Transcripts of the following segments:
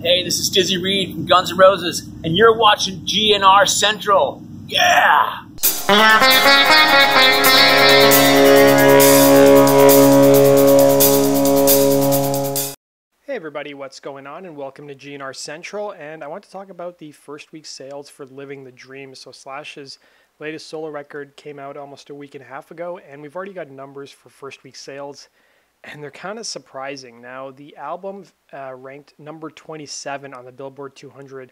Hey, this is Dizzy Reed from Guns N' Roses, and you're watching GNR Central. Yeah! Hey everybody, what's going on, and welcome to GNR Central. And I want to talk about the first week sales for Living the Dream. So Slash's latest solo record came out almost a week and a half ago, and we've already got numbers for first week sales, and they're kind of surprising. Now, the album ranked number 27 on the Billboard 200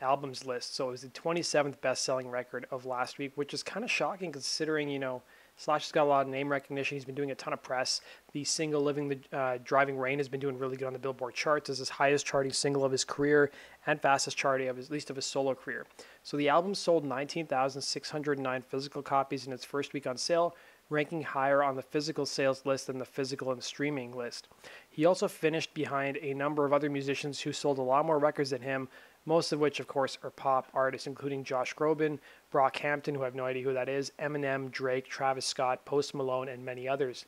albums list, so it was the 27th best-selling record of last week, which is kind of shocking considering, Slash has got a lot of name recognition. He's been doing a ton of press. The single Living the Driving Rain has been doing really good on the Billboard charts as his highest charting single of his career and fastest charting of at least of his solo career. So the album sold 19,609 physical copies in its first week on sale, ranking higher on the physical sales list than the physical and streaming list. He also finished behind a number of other musicians who sold a lot more records than him, most of which, of course, are pop artists, including Josh Groban, Brockhampton, who I have no idea who that is, Eminem, Drake, Travis Scott, Post Malone, and many others.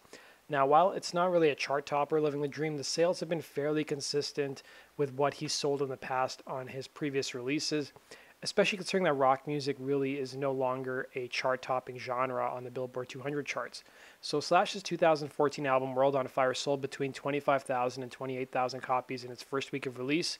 Now, while it's not really a chart topper, Living the Dream, the sales have been fairly consistent with what he sold in the past on his previous releases, especially considering that rock music really is no longer a chart-topping genre on the Billboard 200 charts. So Slash's 2014 album, World on Fire, sold between 25,000 and 28,000 copies in its first week of release,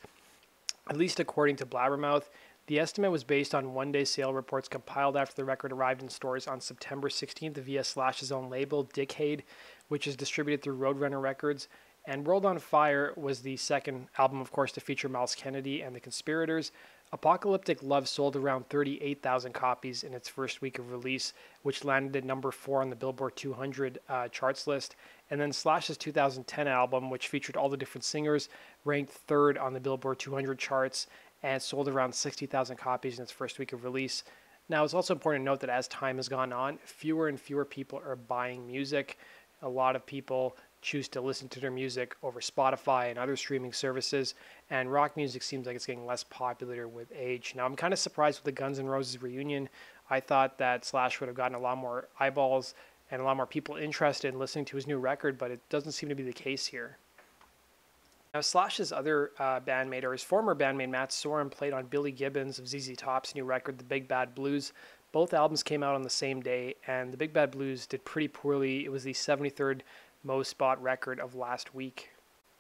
at least according to Blabbermouth. The estimate was based on one-day sale reports compiled after the record arrived in stores on September 16th via Slash's own label, Dickade, which is distributed through Roadrunner Records. And World on Fire was the second album, of course, to feature Miles Kennedy and the Conspirators. Apocalyptic Love sold around 38,000 copies in its first week of release, which landed at number 4 on the Billboard 200 charts list. And then Slash's 2010 album, which featured all the different singers, ranked 3rd on the Billboard 200 charts and sold around 60,000 copies in its first week of release. Now, it's also important to note that as time has gone on, fewer and fewer people are buying music. A lot of people choose to listen to their music over Spotify and other streaming services, and rock music seems like it's getting less popular with age. Now, I'm kind of surprised with the Guns N' Roses reunion. I thought that Slash would have gotten a lot more eyeballs and a lot more people interested in listening to his new record, but it doesn't seem to be the case here. Now, Slash's other bandmate, or his former bandmate, Matt Sorum, played on Billy Gibbons of ZZ Top's new record, The Big Bad Blues. Both albums came out on the same day, and The Big Bad Blues did pretty poorly. It was the 73rd most bought record of last week.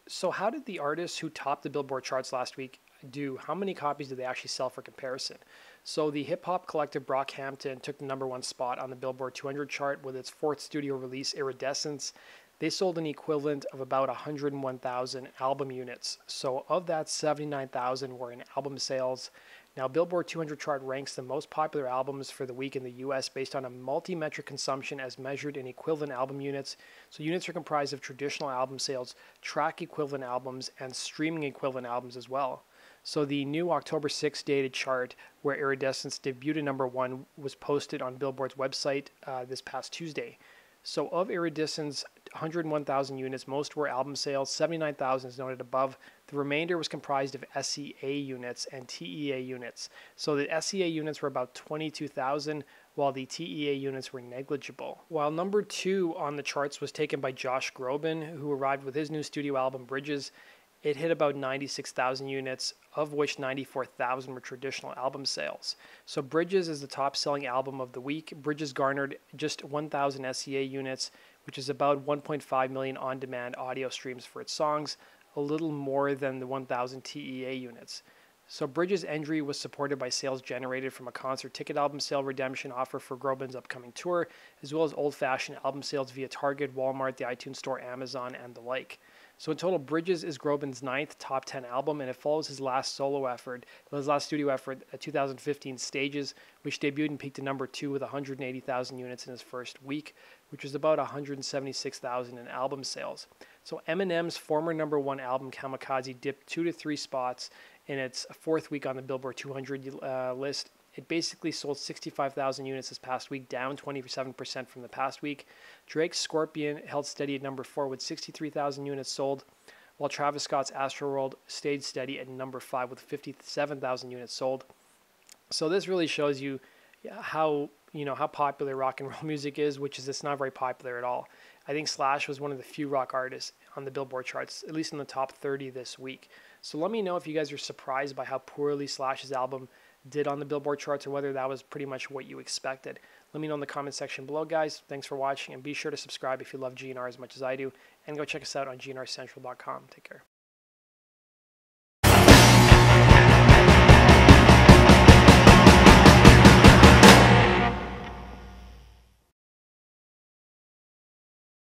So how did the artists who topped the Billboard charts last week do? How many copies did they actually sell for comparison? So the hip-hop collective Brockhampton took the number 1 spot on the Billboard 200 chart with its 4th studio release, Iridescence. They sold an equivalent of about 101,000 album units. So of that, 79,000 were in album sales. Now, Billboard 200 chart ranks the most popular albums for the week in the US based on a multi-metric consumption as measured in equivalent album units. So units are comprised of traditional album sales, track equivalent albums, and streaming equivalent albums as well. So the new October 6th dated chart, where Iridescence debuted at number 1, was posted on Billboard's website this past Tuesday. So of Iridescence's 101,000 units, most were album sales, 79,000 is noted above. The remainder was comprised of SEA units and TEA units. So the SEA units were about 22,000, while the TEA units were negligible. While number 2 on the charts was taken by Josh Groban, who arrived with his new studio album, Bridges. It hit about 96,000 units, of which 94,000 were traditional album sales. So Bridges is the top-selling album of the week. Bridges garnered just 1,000 SEA units, which is about 1.5 million on-demand audio streams for its songs, a little more than the 1,000 TEA units. So Bridges' entry was supported by sales generated from a concert ticket album sale redemption offer for Groban's upcoming tour, as well as old-fashioned album sales via Target, Walmart, the iTunes Store, Amazon, and the like. So in total, Bridges is Groban's 9th top 10 album, and it follows his last studio effort, 2015 Stages, which debuted and peaked at number 2 with 180,000 units in his first week, which was about 176,000 in album sales. So Eminem's former number 1 album, Kamikaze, dipped 2 to 3 spots in its 4th week on the Billboard 200 list. It basically sold 65,000 units this past week, down 27% from the past week. Drake's Scorpion held steady at number 4 with 63,000 units sold, while Travis Scott's Astroworld stayed steady at number 5 with 57,000 units sold. So this really shows you how popular rock and roll music is, which is it's not very popular at all. I think Slash was one of the few rock artists on the Billboard charts, at least in the top 30 this week. So let me know if you guys are surprised by how poorly Slash's album did on the Billboard charts, or whether that was pretty much what you expected. Let me know in the comment section below, guys. Thanks for watching, and be sure to subscribe if you love GNR as much as I do, and go check us out on gnrcentral.com. Take care.